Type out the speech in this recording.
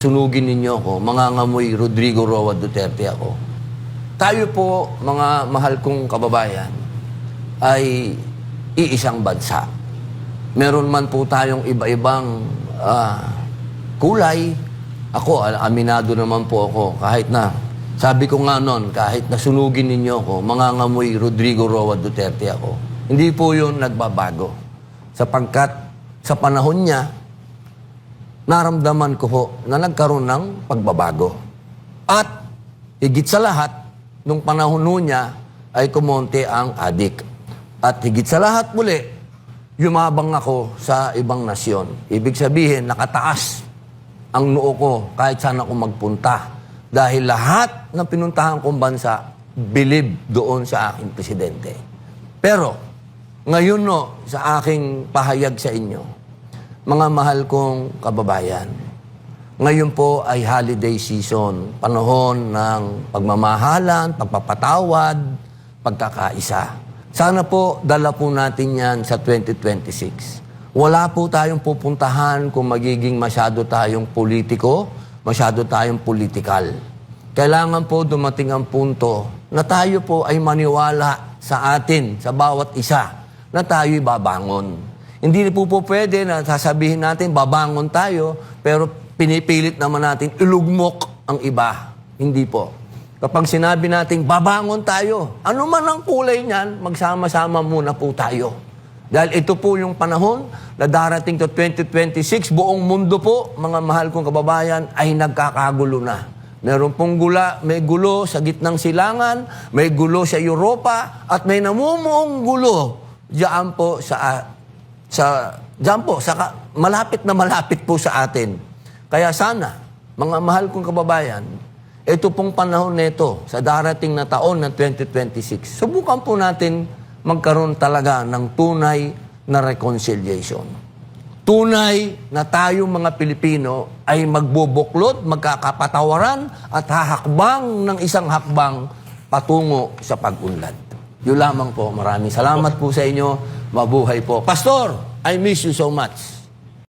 Sunugin ninyo ako, mangangamoy Rodrigo Roa Duterte ako. Tayo po, mga mahal kong kababayan, ay iisang bansa. Meron man po tayong iba-ibang kulay. Ako, aminado naman po ako, kahit na, sabi ko nga noon, kahit na sunugin ninyo ako, mangangamoy Rodrigo Roa Duterte ako. Hindi po yun nagbabago. Sapagkat sa panahon niya, naramdaman ko po na nagkaroon ng pagbabago. At higit sa lahat, nung panahon niya ay kumonte ang adik. At higit sa lahat muli, yumabang ako sa ibang nasyon. Ibig sabihin, nakataas ang noo ko kahit saan ako magpunta. Dahil lahat ng pinuntahan kong bansa, believe doon sa aking presidente. Pero, ngayon sa aking pahayag sa inyo, mga mahal kong kababayan, ngayon po ay holiday season, panahon ng pagmamahalan, pagpapatawad, pagkakaisa. Sana po dala po natin yan sa 2026. Wala po tayong pupuntahan kung magiging masyado tayong politiko, masyado tayong politikal. Kailangan po dumating ang punto na tayo po ay maniwala sa atin, sa bawat isa, na tayo'y babangon. Hindi po pwede na sasabihin natin, babangon tayo, pero pinipilit naman natin ilugmok ang iba. Hindi po. Kapag sinabi natin, babangon tayo, ano man ang kulay niyan, magsama-sama muna po tayo. Dahil ito po yung panahon na darating to 2026, buong mundo po, mga mahal kong kababayan, ay nagkakagulo na. Meron pong may gulo sa gitnang silangan, may gulo sa Europa, at may namumuong gulo diyan po malapit na malapit po sa atin. Kaya sana, mga mahal kong kababayan, ito pong panahon nito, sa darating na taon ng 2026, subukan po natin magkaroon talaga ng tunay na reconciliation. Tunay na tayo mga Pilipino ay magbubuklod, magkakapatawaran at hahakbang ng isang hakbang patungo sa pag-unlad. Yun lamang po. Maraming salamat po sa inyo. Mabuhay po. Pastor, I miss you so much.